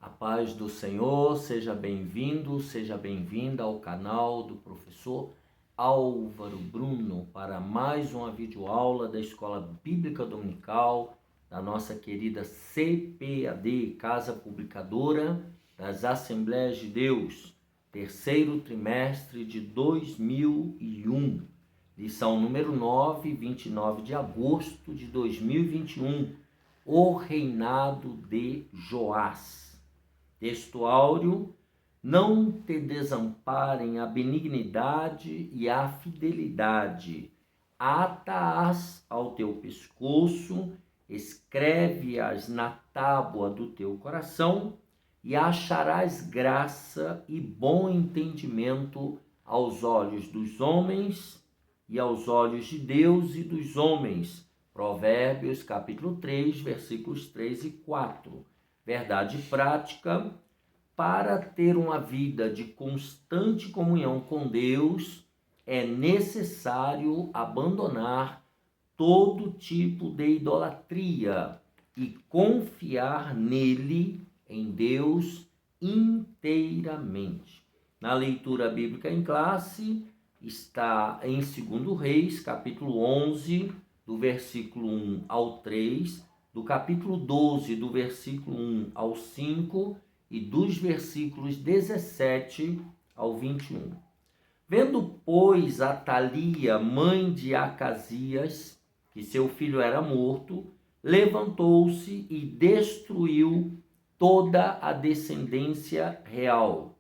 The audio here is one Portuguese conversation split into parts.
A paz do Senhor, seja bem-vindo, seja bem-vinda ao canal do professor Álvaro Bruno para mais uma videoaula da Escola Bíblica Dominical da nossa querida CPAD, Casa Publicadora das Assembleias de Deus, terceiro trimestre de 2001, lição número 9, 29 de agosto de 2021, o reinado de Joás. Texto áureo: não te desamparem a benignidade e a fidelidade, ata-as ao teu pescoço, escreve-as na tábua do teu coração, e acharás graça e bom entendimento aos olhos dos homens e aos olhos de Deus e dos homens. Provérbios capítulo 3, versículos 3 e 4. Verdade prática: para ter uma vida de constante comunhão com Deus, é necessário abandonar todo tipo de idolatria e confiar nele, em Deus, inteiramente. Na leitura bíblica em classe, está em 2 Reis, capítulo 11, do versículo 1 ao 3, do capítulo 12, do versículo 1 ao 5 e dos versículos 17 ao 21. Vendo, pois, Atalia, mãe de Acasias, que seu filho era morto, levantou-se e destruiu toda a descendência real.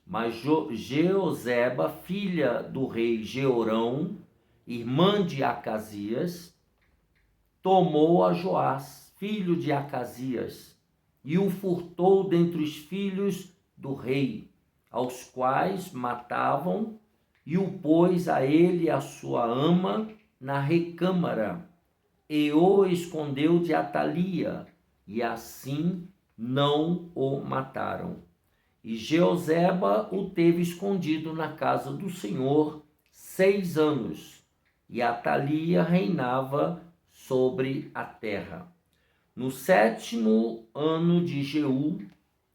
Mas Jeoseba, filha do rei Jeorão, irmã de Acasias, tomou a Joás, filho de Acasias, e o furtou dentre os filhos do rei, aos quais matavam, e o pôs a ele e a sua ama na recâmara, e o escondeu de Atalia, e assim não o mataram. E Jeoseba o teve escondido na casa do Senhor 6 anos, e Atalia reinava sobre a terra. No 7º ano de Jeú,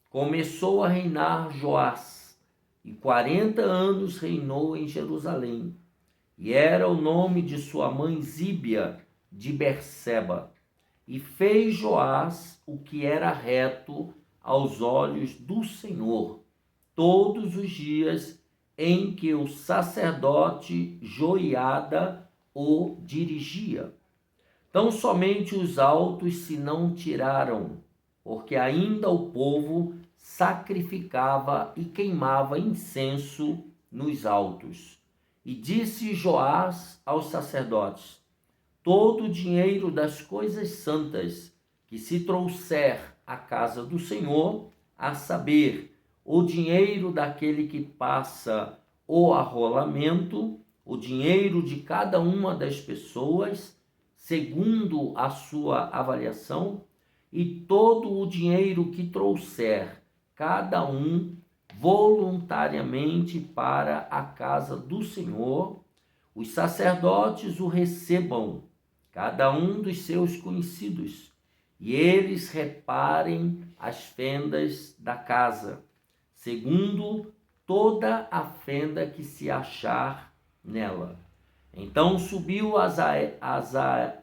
começou a reinar Joás, e 40 anos reinou em Jerusalém. E era o nome de sua mãe Zíbia de Berseba. E fez Joás o que era reto aos olhos do Senhor, todos os dias em que o sacerdote Joiada o dirigia. Tão somente os altos se não tiraram, porque ainda o povo sacrificava e queimava incenso nos altos. E disse Joás aos sacerdotes: todo o dinheiro das coisas santas que se trouxer à casa do Senhor, a saber, o dinheiro daquele que passa o arrolamento, o dinheiro de cada uma das pessoas, segundo a sua avaliação, e todo o dinheiro que trouxer cada um voluntariamente para a casa do Senhor, os sacerdotes o recebam, cada um dos seus conhecidos, e eles reparem as fendas da casa, segundo toda a fenda que se achar nela. Então subiu Azael,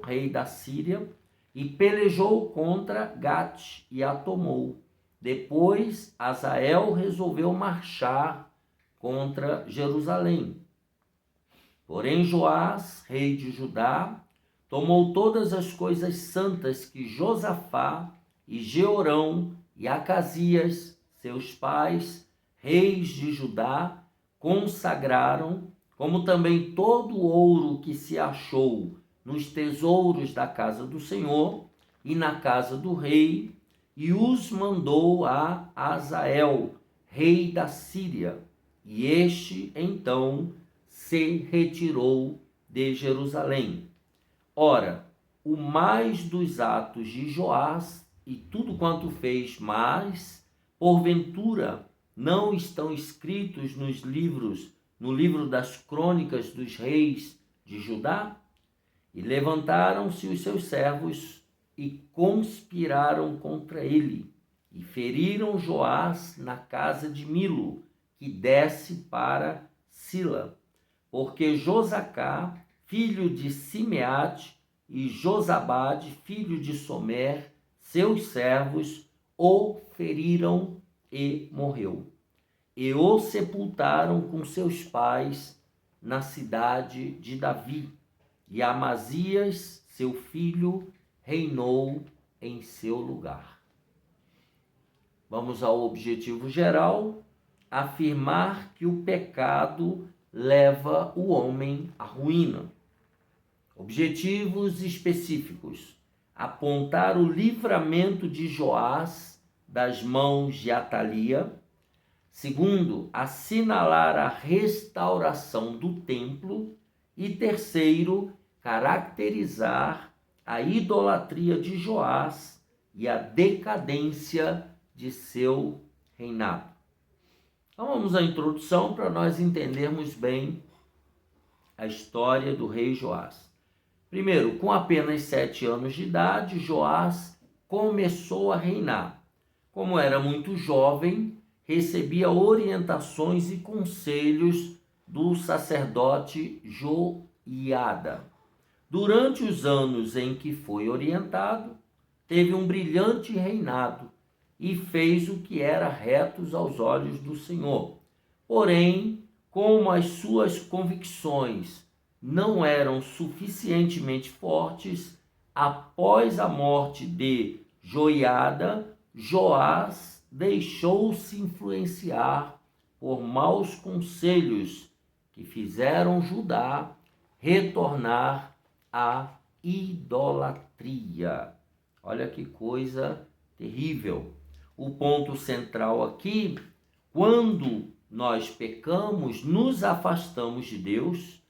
rei da Síria, e pelejou contra Gate e a tomou. Depois Azael resolveu marchar contra Jerusalém. Porém Joás, rei de Judá, tomou todas as coisas santas que Josafá e Jeorão e Acasias, seus pais, reis de Judá, consagraram, como também todo o ouro que se achou nos tesouros da casa do Senhor e na casa do rei, e os mandou a Azael, rei da Síria. E este, então, se retirou de Jerusalém. Ora, o mais dos atos de Joás e tudo quanto fez mais, porventura, não estão escritos no livro das crônicas dos reis de Judá? E levantaram-se os seus servos e conspiraram contra ele, e feriram Joás na casa de Milo, que desce para Sila, porque Josacá, filho de Simeate, e Josabade, filho de Somer, seus servos, o feriram e morreu. E o sepultaram com seus pais na cidade de Davi. E Amazias, seu filho, reinou em seu lugar. Vamos ao objetivo geral: afirmar que o pecado leva o homem à ruína. Objetivos específicos: apontar o livramento de Joás das mãos de Atalia. Segundo, assinalar a restauração do templo. E terceiro, caracterizar a idolatria de Joás e a decadência de seu reinado. Então vamos à introdução para nós entendermos bem a história do rei Joás. Primeiro, com apenas 7 anos de idade, Joás começou a reinar. Como era muito jovem, recebia orientações e conselhos do sacerdote Joiada. Durante os anos em que foi orientado, teve um brilhante reinado e fez o que era reto aos olhos do Senhor. Porém, como as suas convicções não eram suficientemente fortes, após a morte de Joiada, Joás deixou-se influenciar por maus conselhos que fizeram Judá retornar à idolatria. Olha que coisa terrível. O ponto central aqui: quando nós pecamos, nos afastamos de Deus,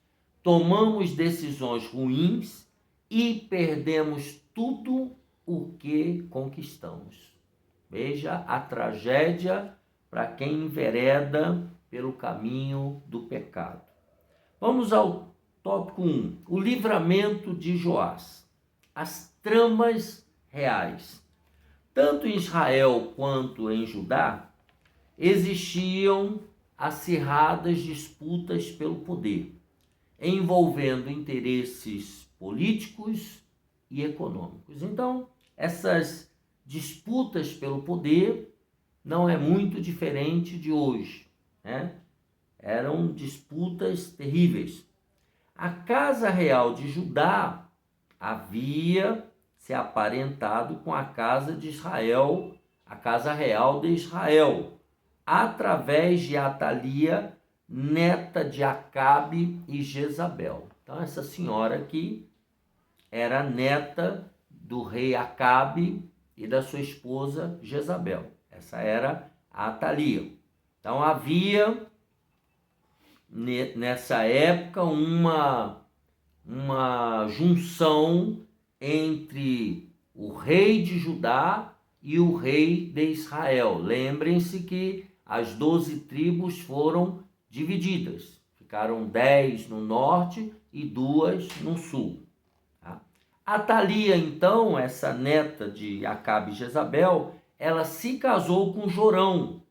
tomamos decisões ruins e perdemos tudo o que conquistamos. Veja a tragédia para quem envereda pelo caminho do pecado. Vamos ao tópico 1, o livramento de Joás. As tramas reais. Tanto em Israel quanto em Judá, existiam acirradas disputas pelo poder, envolvendo interesses políticos e econômicos. Então, essas disputas pelo poder não é muito diferente de hoje, né? Eram disputas terríveis. A casa real de Judá havia se aparentado com a casa de Israel, a casa real de Israel, através de Atalia, neta de Acabe e Jezabel. Então, essa senhora aqui era neta do rei Acabe e da sua esposa Jezabel. Essa era a Atalia. Então, havia nessa época uma junção entre o rei de Judá e o rei de Israel. Lembrem-se que as 12 tribos foram divididas. Ficaram 10 no norte e 2 no sul. Tá? Atalia, então, essa neta de Acabe e Jezabel, ela se casou com Jorão,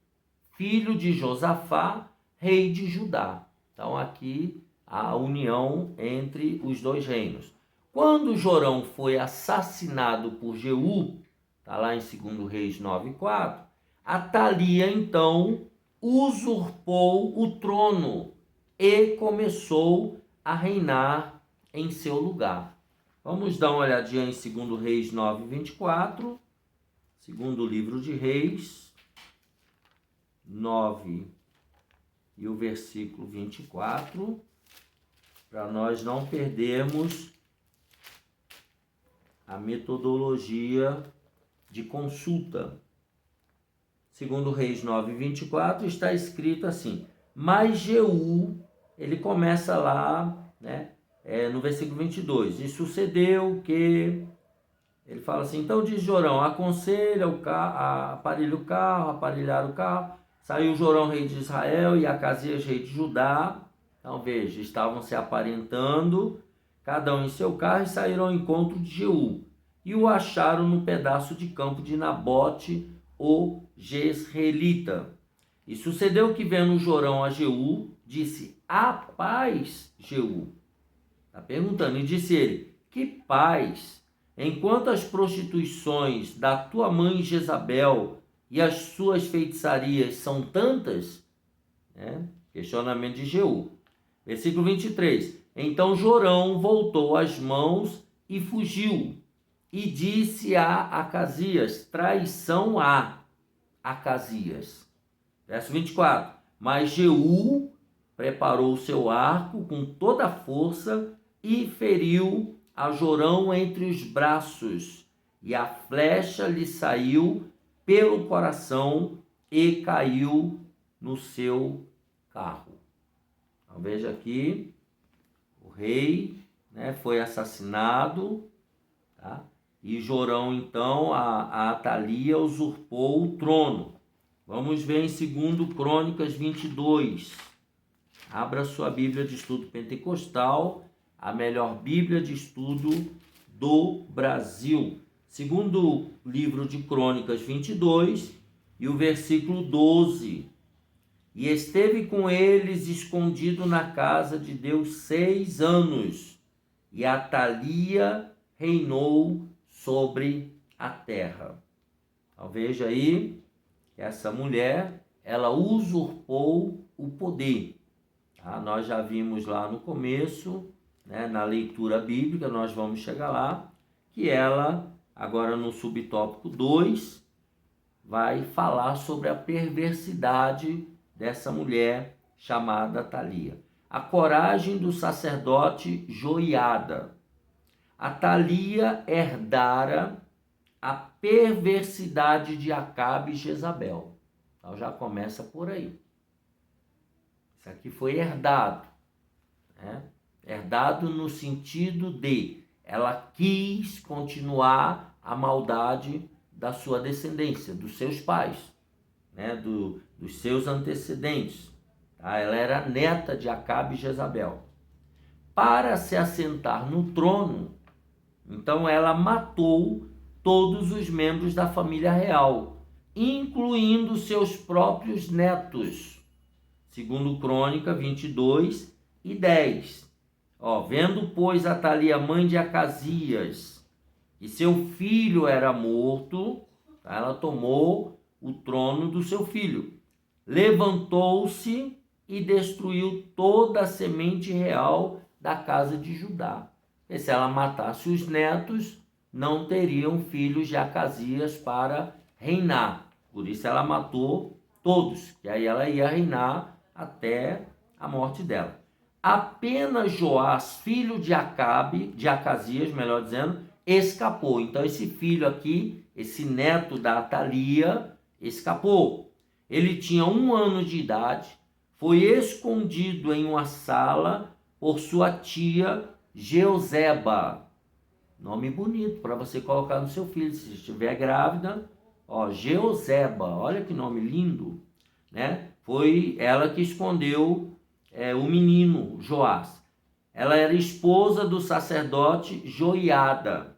filho de Josafá, rei de Judá. Então, aqui a união entre os dois reinos. Quando Jorão foi assassinado por Jeú, está lá em 2 Reis 9:4, Atalia, então, usurpou o trono e começou a reinar em seu lugar. Vamos dar uma olhadinha em 2 Reis 9:24, segundo livro de Reis 9 e o versículo 24, para nós não perdermos a metodologia de consulta. Segundo Reis 9:24 está escrito assim: mas Jeú, ele começa lá, né, no versículo 22, e sucedeu que, ele fala assim, então diz Jorão, aconselha o carro, aparelhar o carro, saiu Jorão, rei de Israel, e Acasias, rei de Judá. Então veja, estavam se aparentando, cada um em seu carro, e saíram ao encontro de Jeú, e o acharam no pedaço de campo de Nabote, o Jezreelita. E sucedeu que, vendo Jorão a Jeú, disse: a paz, Jeú. Está perguntando, e disse ele: que paz? Enquanto as prostituições da tua mãe Jezabel e as suas feitiçarias são tantas? Questionamento de Jeú. Versículo 23. Então Jorão voltou as mãos e fugiu, e disse a Acasias: traição a Acasias. Verso 24. Mas Jeú preparou o seu arco com toda a força e feriu a Jorão entre os braços, e a flecha lhe saiu pelo coração e caiu no seu carro. Então veja aqui, o rei, foi assassinado, tá? E Jorão, então, a Atalia usurpou o trono. Vamos ver em 2 Crônicas 22. Abra sua Bíblia de Estudo Pentecostal, a melhor Bíblia de estudo do Brasil. Segundo livro de Crônicas 22 e o versículo 12. E esteve com eles escondido na casa de Deus 6 anos, e Atalia reinou sobre a terra. Então veja aí que essa mulher, ela usurpou o poder. Tá? Nós já vimos lá no começo, na leitura bíblica, nós vamos chegar lá, que ela, agora no subtópico 2, vai falar sobre a perversidade dessa mulher chamada Atalia. A coragem do sacerdote Joiada. Atalia herdara a perversidade de Acabe e Jezabel. Então já começa por aí. Isso aqui foi herdado. Herdado no sentido de ela quis continuar a maldade da sua descendência, dos seus pais, dos seus antecedentes. Tá? Ela era neta de Acabe e Jezabel. Para se assentar no trono, então ela matou todos os membros da família real, incluindo seus próprios netos. Segundo Crônica 22 e 10. Vendo, pois, Atalia, mãe de Acasias, e seu filho era morto, ela tomou o trono do seu filho. Levantou-se e destruiu toda a semente real da casa de Judá. E se ela matasse os netos, não teriam filhos de Acasias para reinar. Por isso ela matou todos, e aí ela ia reinar até a morte dela. Apenas Joás, filho de Acasias, melhor dizendo, escapou. Então esse filho aqui, esse neto da Atalia, escapou. Ele tinha 1 ano de idade, foi escondido em uma sala por sua tia Jeuzeba. Nome bonito para você colocar no seu filho, se estiver grávida. Jeuzeba, olha que nome lindo, Foi ela que escondeu o menino Joás. Ela era esposa do sacerdote Joiada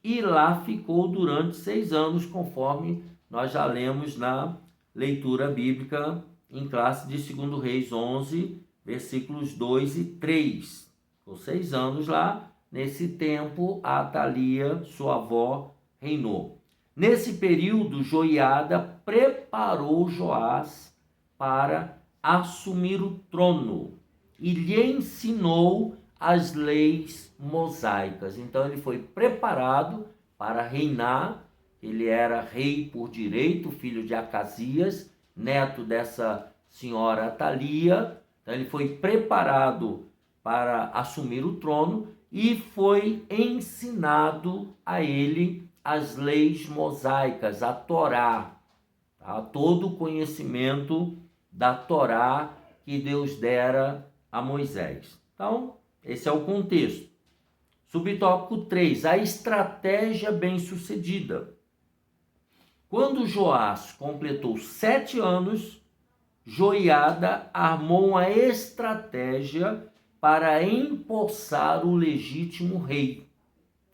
e lá ficou durante 6 anos, conforme nós já lemos na leitura bíblica em classe de 2 Reis 11, versículos 2 e 3. Ficou 6 anos lá. Nesse tempo, a Atalia, sua avó, reinou. Nesse período, Joiada preparou Joás para assumir o trono e lhe ensinou as leis mosaicas. Então ele foi preparado para reinar. Ele era rei por direito, filho de Acasias, neto dessa senhora Atalia. Então ele foi preparado para assumir o trono e foi ensinado a ele as leis mosaicas, a Torá, tá? Todo o conhecimento da Torá que Deus dera a Moisés. Então, esse é o contexto. Subtópico 3, a estratégia bem-sucedida. Quando Joás completou 7 anos, Joiada armou uma estratégia para empossar o legítimo rei.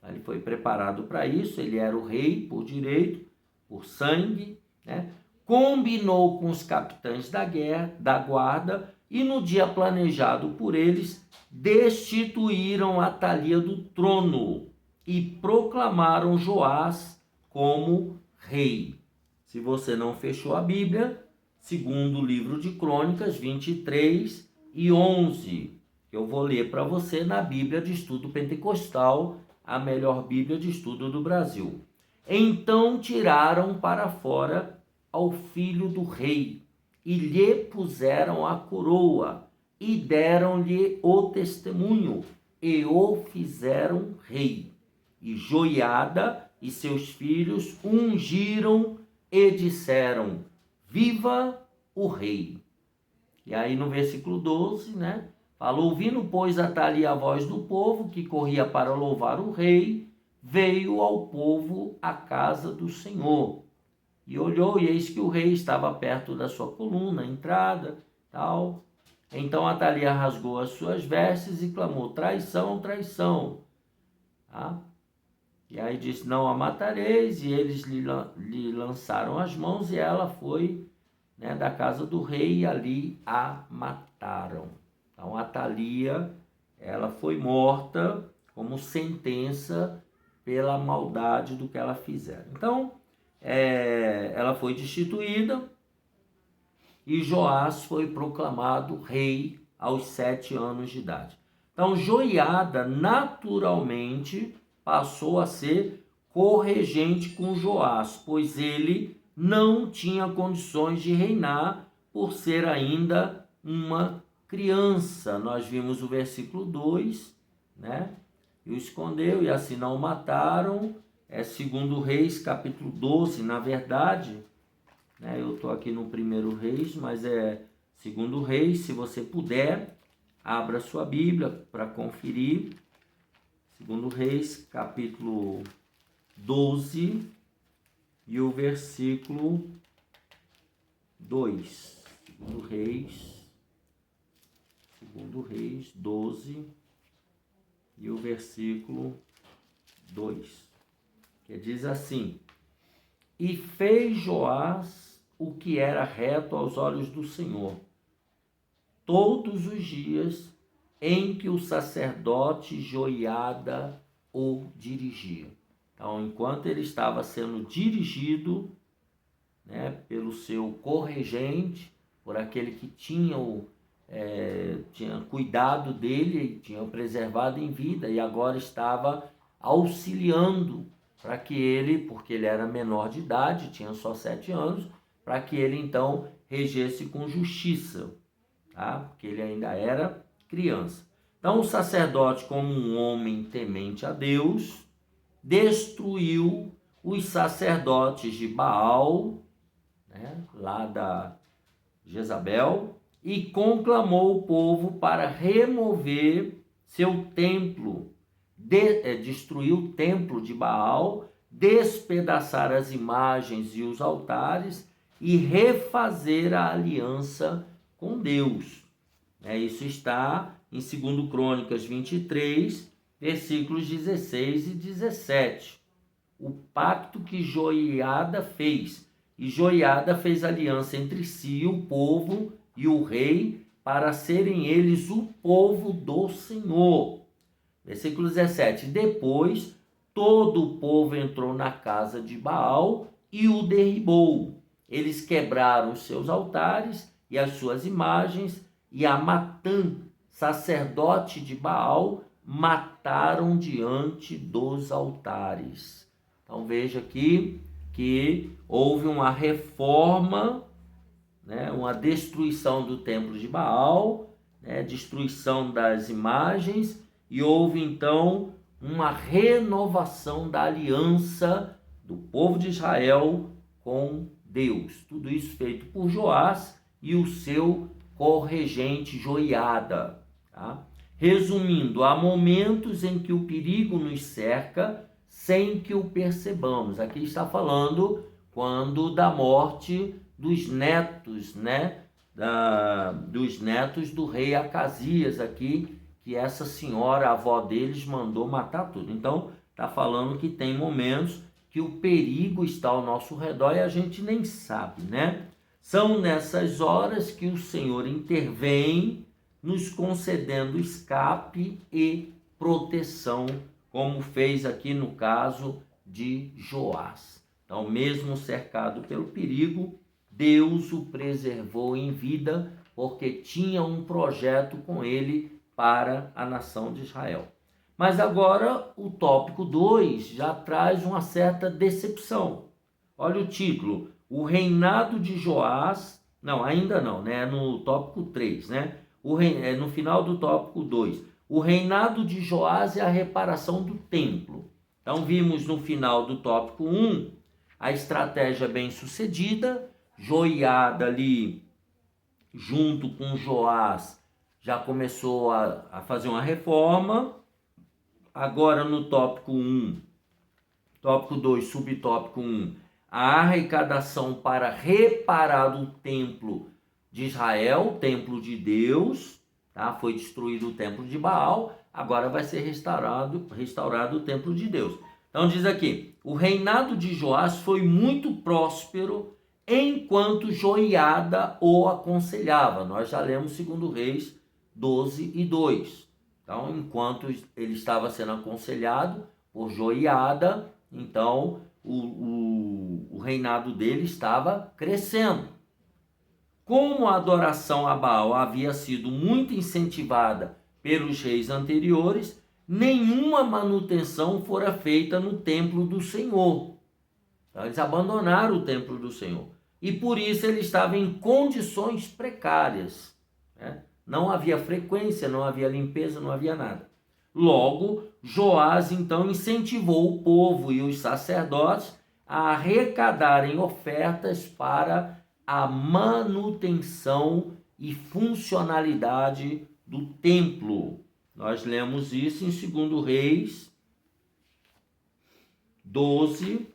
Ele foi preparado para isso, ele era o rei por direito, por sangue, né? Combinou com os capitães da guarda, e no dia planejado por eles, destituíram Atalia do trono e proclamaram Joás como rei. Se você não fechou a Bíblia, segundo o livro de Crônicas 23 e 11, eu vou ler para você na Bíblia de Estudo Pentecostal, a melhor Bíblia de estudo do Brasil. Então tiraram para fora ao filho do rei, e lhe puseram a coroa, e deram-lhe o testemunho, e o fizeram rei. E Joiada e seus filhos ungiram e disseram: viva o rei. E aí no versículo 12, né? Fala: ouvindo, pois, Atalia a voz do povo, que corria para louvar o rei, veio ao povo à casa do Senhor. E olhou, e eis que o rei estava perto da sua coluna, entrada, tal. Então Atalia rasgou as suas vestes e clamou: traição, traição. Tá? E aí disse: não a matareis. E eles lhe lançaram as mãos, e ela foi, né, da casa do rei, e ali a mataram. Então Atalia, ela foi morta como sentença pela maldade do que ela fizera. Então, ela foi destituída, e Joás foi proclamado rei aos 7 anos de idade. Então, Joiada naturalmente passou a ser corregente com Joás, pois ele não tinha condições de reinar por ser ainda uma criança. Nós vimos o versículo 2, né? E o escondeu, e assim não o mataram. Segundo Reis, capítulo 12, na verdade, né? Eu estou aqui no primeiro Reis, mas segundo Reis. Se você puder, abra sua Bíblia para conferir. Segundo Reis, capítulo 12 e o versículo 2. Segundo Reis 12 e o versículo 2. Que diz assim: e fez Joás o que era reto aos olhos do Senhor, todos os dias em que o sacerdote Joiada o dirigia. Então, enquanto ele estava sendo dirigido, né, pelo seu corregente, por aquele que tinha cuidado dele, tinha o preservado em vida, e agora estava auxiliando para que ele, porque ele era menor de idade, tinha só 7 anos, para que ele então regesse com justiça, tá? Porque ele ainda era criança. Então o sacerdote, como um homem temente a Deus, destruiu os sacerdotes de Baal, né, lá da Jezabel, e conclamou o povo para remover seu templo, destruir o templo de Baal, despedaçar as imagens e os altares e refazer a aliança com Deus. Isso está em 2 Crônicas 23, versículos 16 e 17. O pacto que Joiada fez. E Joiada fez aliança entre si, o povo e o rei, para serem eles o povo do Senhor. Versículo 17. Depois, todo o povo entrou na casa de Baal e o derribou. Eles quebraram os seus altares e as suas imagens, e a Matã, sacerdote de Baal, mataram diante dos altares. Então veja aqui que houve uma reforma, né, uma destruição do templo de Baal, né, destruição das imagens, e houve então uma renovação da aliança do povo de Israel com Deus. Tudo isso feito por Joás e o seu corregente Joiada. Tá? Resumindo, há momentos em que o perigo nos cerca sem que o percebamos. Aqui está falando quando da morte dos netos, né? Dos netos do rei Acasias aqui, que essa senhora, a avó deles, mandou matar tudo. Então, está falando que tem momentos que o perigo está ao nosso redor e a gente nem sabe, né? São nessas horas que o Senhor intervém, nos concedendo escape e proteção, como fez aqui no caso de Joás. Então, mesmo cercado pelo perigo, Deus o preservou em vida, porque tinha um projeto com ele para a nação de Israel. Mas agora o tópico 2 já traz uma certa decepção. Olha o título: o reinado de Joás. Não, ainda não, né? No tópico 3, né? No final do tópico 2. O reinado de Joás é a reparação do templo. Então vimos no final do tópico 1 a estratégia bem sucedida. Joiada ali, junto com Joás, já começou a fazer uma reforma. Agora no tópico 1, tópico 2, subtópico 1, a arrecadação para reparar o templo de Israel, o templo de Deus, tá? Foi destruído o templo de Baal, agora vai ser restaurado o templo de Deus. Então diz aqui: o reinado de Joás foi muito próspero enquanto Joiada o aconselhava. Nós já lemos 2 Reis 12 e 2. Então, enquanto ele estava sendo aconselhado por Joiada, então o reinado dele estava crescendo. Como a adoração a Baal havia sido muito incentivada pelos reis anteriores, nenhuma manutenção fora feita no templo do Senhor. Então, eles abandonaram o templo do Senhor. E por isso ele estava em condições precárias, né? Não havia frequência, não havia limpeza, não havia nada. Logo, Joás então incentivou o povo e os sacerdotes a arrecadarem ofertas para a manutenção e funcionalidade do templo. Nós lemos isso em 2 Reis 12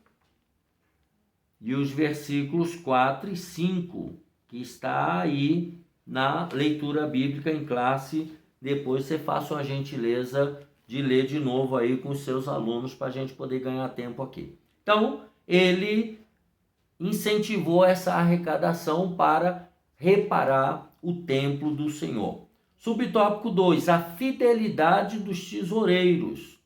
e os versículos 4 e 5, que está aí na leitura bíblica em classe. Depois você faça uma gentileza de ler de novo aí com os seus alunos para a gente poder ganhar tempo aqui. Então, ele incentivou essa arrecadação para reparar o templo do Senhor. Subtópico 2, a fidelidade dos tesoureiros.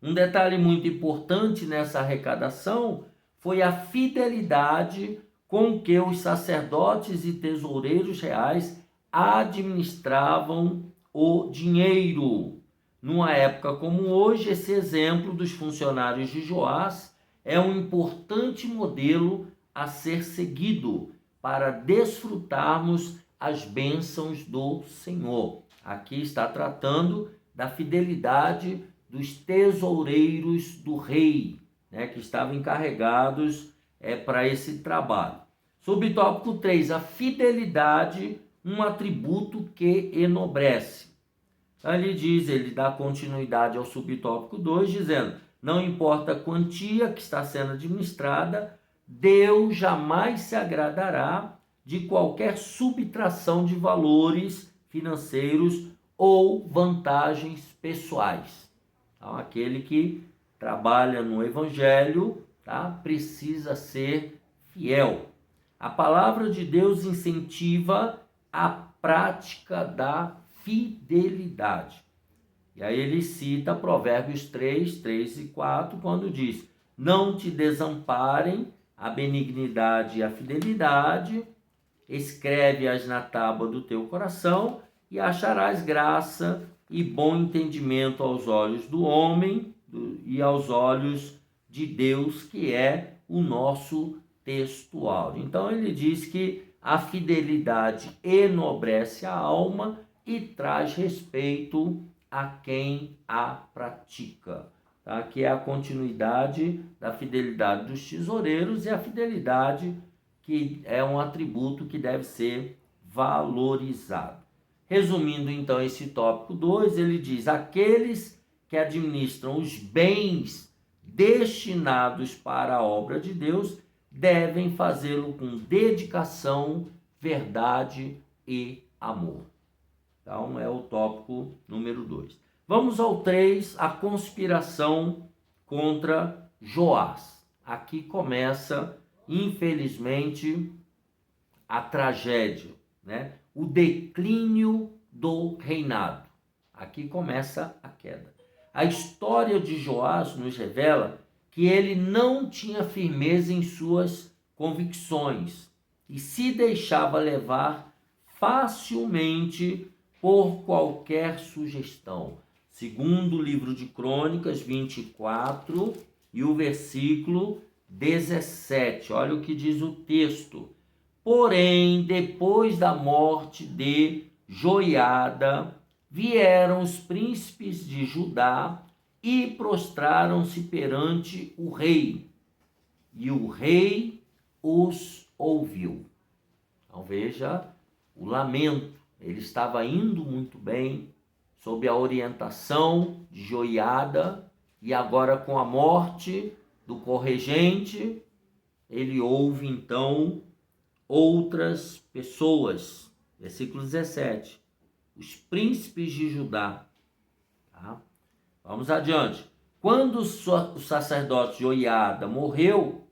Um detalhe muito importante nessa arrecadação foi a fidelidade com que os sacerdotes e tesoureiros reais administravam o dinheiro. Numa época como hoje, esse exemplo dos funcionários de Joás é um importante modelo a ser seguido para desfrutarmos as bênçãos do Senhor. Aqui está tratando da fidelidade dos tesoureiros do rei, né, que estavam encarregados para esse trabalho. Subtópico 3, a fidelidade, um atributo que enobrece. Então ele dá continuidade ao subtópico 2, dizendo: não importa a quantia que está sendo administrada, Deus jamais se agradará de qualquer subtração de valores financeiros ou vantagens pessoais. Então, aquele que trabalha no Evangelho, tá, precisa ser fiel. A palavra de Deus incentiva a prática da fidelidade. E aí ele cita Provérbios 3, 3 e 4, quando diz: não te desamparem a benignidade e a fidelidade, escreve-as na tábua do teu coração, e acharás graça e bom entendimento aos olhos do homem e aos olhos de Deus, que é o nosso textual. Então ele diz que a fidelidade enobrece a alma e traz respeito a quem a pratica. Tá? Que é a continuidade da fidelidade dos tesoureiros e a fidelidade que é um atributo que deve ser valorizado. Resumindo então esse tópico 2, ele diz: aqueles que administram os bens destinados para a obra de Deus devem fazê-lo com dedicação, verdade e amor. Então é o tópico número 2. Vamos ao 3, a conspiração contra Joás. aqui começa, infelizmente, a tragédia, né? O declínio do reinado. Aqui começa a queda. A história de Joás nos revela que ele não tinha firmeza em suas convicções e se deixava levar facilmente por qualquer sugestão. Segundo o livro de Crônicas 24 e o versículo 17. Olha o que diz o texto. Porém, depois da morte de Joiada, vieram os príncipes de Judá e prostraram-se perante o rei. E o rei os ouviu. Então veja o lamento. Ele estava indo muito bem, sob a orientação de Joiada, e agora com a morte do corregente, ele ouve então outras pessoas. Versículo 17. Os príncipes de Judá. Tá? Vamos adiante. Quando o sacerdote Joiada morreu,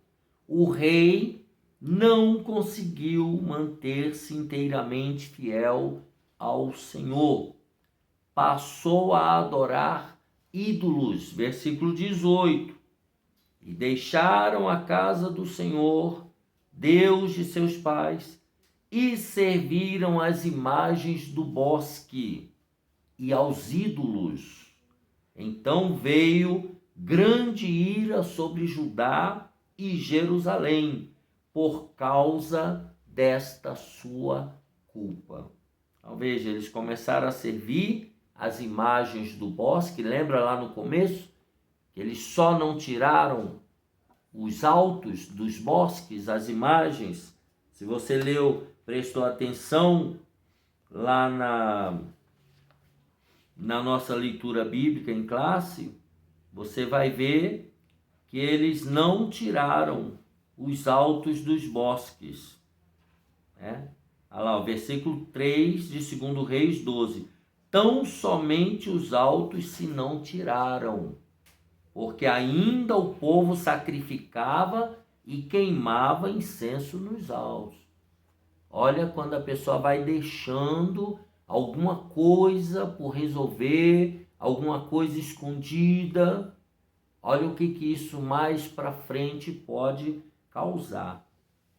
o rei não conseguiu manter-se inteiramente fiel ao Senhor. Passou a adorar ídolos. Versículo 18. E deixaram a casa do Senhor, Deus de seus pais, e serviram às imagens do bosque e aos ídolos. Então veio grande ira sobre Judá e Jerusalém, por causa desta sua culpa. Então veja, eles começaram a servir as imagens do bosque. Lembra lá no começo? Que eles só não tiraram os altos dos bosques, as imagens. Se você leu, prestou atenção lá na nossa leitura bíblica em classe, você vai ver que eles não tiraram os altos dos bosques. Né? Olha lá, o versículo 3 de 2 Reis 12. Tão somente os altos se não tiraram, porque ainda o povo sacrificava e queimava incenso nos altos. Olha quando a pessoa vai deixando alguma coisa por resolver, alguma coisa escondida. Olha o que isso mais para frente pode causar.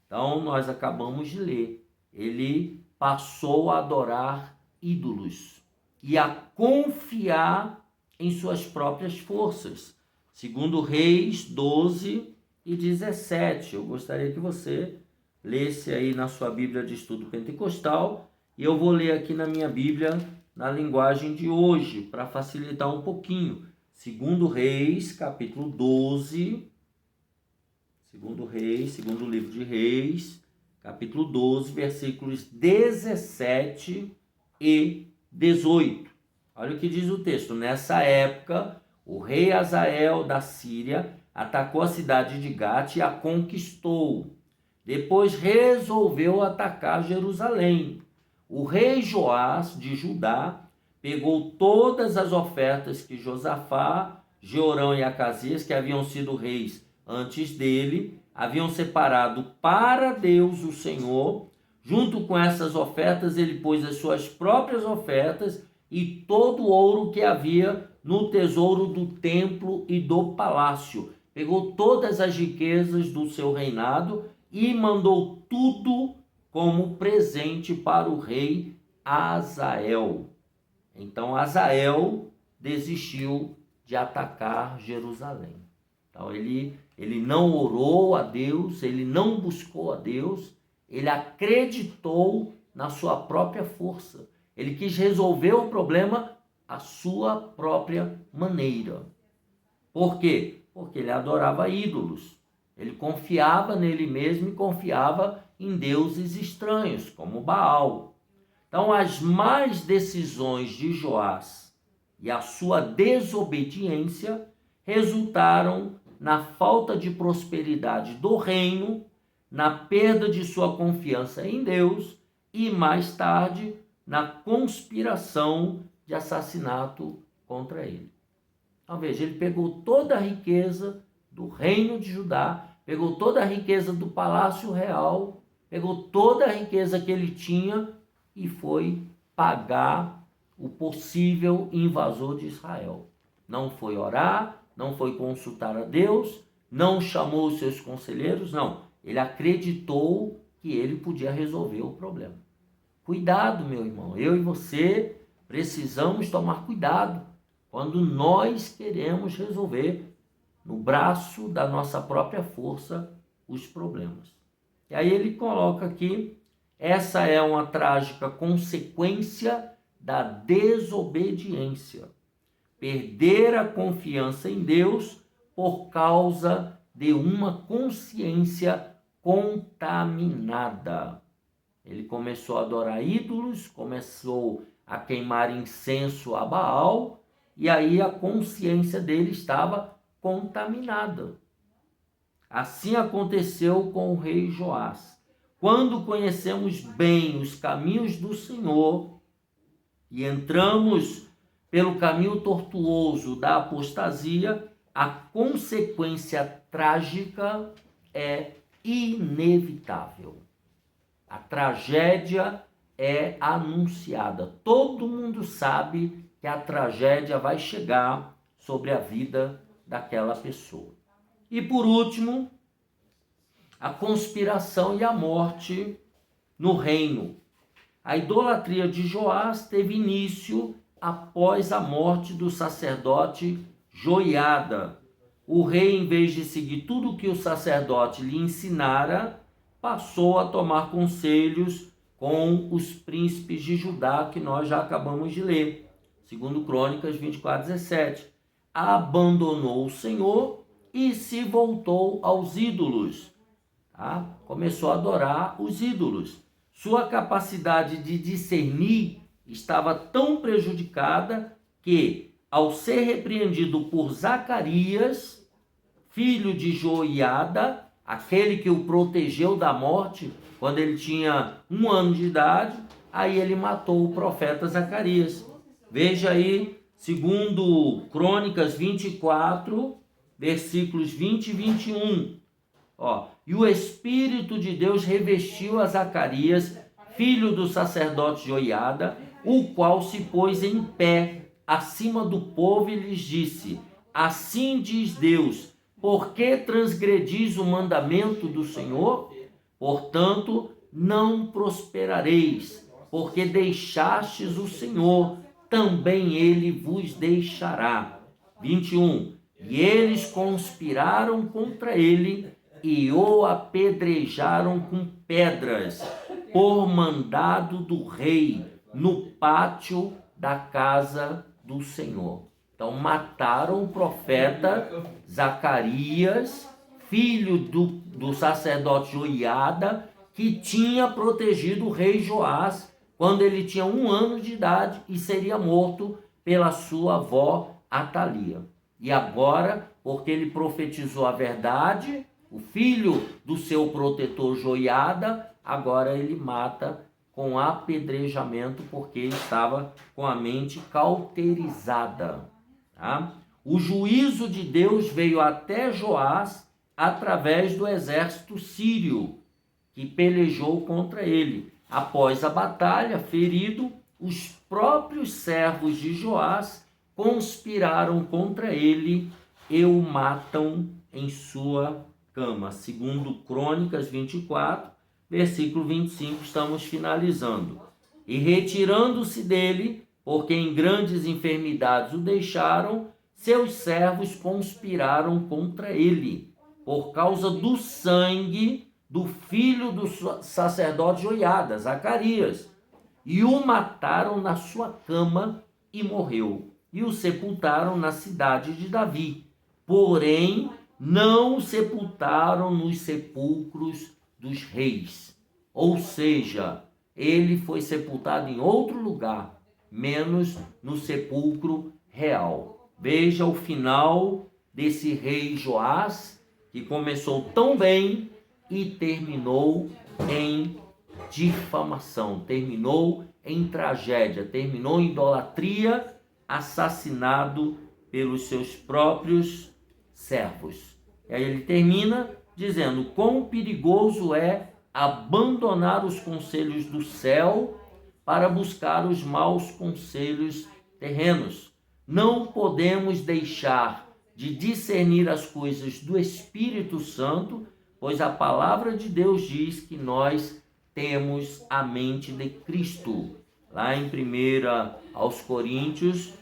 Então, nós acabamos de ler. Ele passou a adorar ídolos e a confiar em suas próprias forças. Segundo Reis 12 e 17. Eu gostaria que você lesse aí na sua Bíblia de Estudo Pentecostal, e eu vou ler aqui na minha Bíblia na linguagem de hoje, para facilitar um pouquinho. Segundo Reis, capítulo 12, segundo livro de Reis, capítulo 12, versículos 17 e 18. Olha o que diz o texto. Nessa época, o rei Hazael da Síria atacou a cidade de Gate e a conquistou. Depois resolveu atacar Jerusalém. O rei Joás de Judá pegou todas as ofertas que Josafá, Jeorão e Acasias, que haviam sido reis antes dele, haviam separado para Deus o Senhor. Junto com essas ofertas, ele pôs as suas próprias ofertas e todo o ouro que havia no tesouro do templo e do palácio. Pegou todas as riquezas do seu reinado e mandou tudo como presente para o rei Hazael. Então Hazael desistiu de atacar Jerusalém. Então ele não orou a Deus, ele não buscou a Deus, ele acreditou na sua própria força. Ele quis resolver o problema à sua própria maneira. Por quê? Porque ele adorava ídolos. Ele confiava nele mesmo e confiava em deuses estranhos, como Baal. Então, as más decisões de Joás e a sua desobediência resultaram na falta de prosperidade do reino, na perda de sua confiança em Deus e, mais tarde, na conspiração de assassinato contra ele. Então, veja, ele pegou toda a riqueza do reino de Judá, pegou toda a riqueza do palácio real, pegou toda a riqueza que ele tinha e foi pagar o possível invasor de Israel. Não foi orar, não foi consultar a Deus, não chamou os seus conselheiros, não. Ele acreditou que ele podia resolver o problema. Cuidado, meu irmão, eu e você precisamos tomar cuidado quando nós queremos resolver no braço da nossa própria força os problemas. E aí ele coloca aqui, essa é uma trágica consequência da desobediência. Perder a confiança em Deus por causa de uma consciência contaminada. Ele começou a adorar ídolos, começou a queimar incenso a Baal, e aí a consciência dele estava contaminada. Assim aconteceu com o rei Joás. Quando conhecemos bem os caminhos do Senhor e entramos pelo caminho tortuoso da apostasia, a consequência trágica é inevitável. A tragédia é anunciada. Todo mundo sabe que a tragédia vai chegar sobre a vida daquela pessoa. E por último, a conspiração e a morte no reino. A idolatria de Joás teve início após a morte do sacerdote Joiada. O rei, em vez de seguir tudo o que o sacerdote lhe ensinara, passou a tomar conselhos com os príncipes de Judá, que nós já acabamos de ler. Segundo Crônicas 24:17. Abandonou o Senhor e se voltou aos ídolos. Começou a adorar os ídolos. Sua capacidade de discernir estava tão prejudicada que, ao ser repreendido por Zacarias, filho de Joiada, aquele que o protegeu da morte quando ele tinha 1 ano de idade, aí ele matou o profeta Zacarias. Veja aí, segundo Crônicas 24, versículos 20 e 21. E o Espírito de Deus revestiu a Zacarias, filho do sacerdote Joiada, o qual se pôs em pé acima do povo e lhes disse: assim diz Deus, por que transgredis o mandamento do Senhor? Portanto, não prosperareis, porque deixastes o Senhor, também ele vos deixará. 21. E eles conspiraram contra ele e o apedrejaram com pedras, por mandado do rei, no pátio da casa do Senhor. Então mataram o profeta Zacarias, filho do sacerdote Joiada, que tinha protegido o rei Joás quando ele tinha 1 ano de idade e seria morto pela sua avó Atalia. E agora, porque ele profetizou a verdade, o filho do seu protetor Joiada, agora ele mata com apedrejamento, porque estava com a mente cauterizada. O juízo de Deus veio até Joás através do exército sírio, que pelejou contra ele. Após a batalha, ferido, os próprios servos de Joás conspiraram contra ele e o matam em sua cama. Segundo Crônicas 24, versículo 25, estamos finalizando. E retirando-se dele, porque em grandes enfermidades o deixaram, seus servos conspiraram contra ele, por causa do sangue do filho do sacerdote Joiada, Zacarias, e o mataram na sua cama e morreu, e o sepultaram na cidade de Davi. Porém, não o sepultaram nos sepulcros dos reis. Ou seja, ele foi sepultado em outro lugar, menos no sepulcro real. Veja o final desse rei Joás, que começou tão bem e terminou em difamação, terminou em tragédia, terminou em idolatria, assassinado pelos seus próprios servos. E aí ele termina dizendo: quão perigoso é abandonar os conselhos do céu para buscar os maus conselhos terrenos. Não podemos deixar de discernir as coisas do Espírito Santo, pois a palavra de Deus diz que nós temos a mente de Cristo. Lá em 1 aos Coríntios,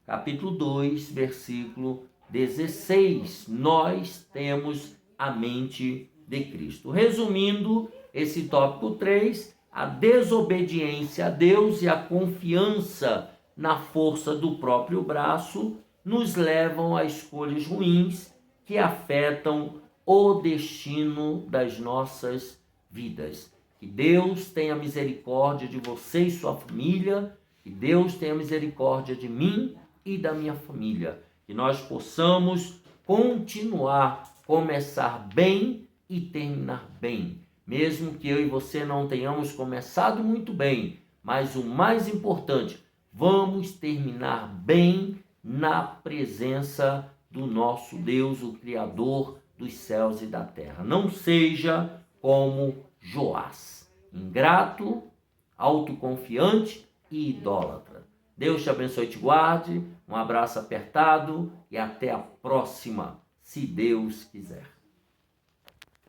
capítulo 2, versículo 16, nós temos a mente de Cristo. Resumindo esse tópico 3, a desobediência a Deus e a confiança na força do próprio braço nos levam a escolhas ruins que afetam o destino das nossas vidas. Que Deus tenha misericórdia de você e sua família, que Deus tenha misericórdia de mim e da minha família. Que nós possamos começar bem e terminar bem. Mesmo que eu e você não tenhamos começado muito bem, mas o mais importante, vamos terminar bem na presença do nosso Deus, o Criador dos céus e da terra. Não seja como Joás, ingrato, autoconfiante e idólatra. Deus te abençoe e te guarde. Um abraço apertado e até a próxima, se Deus quiser.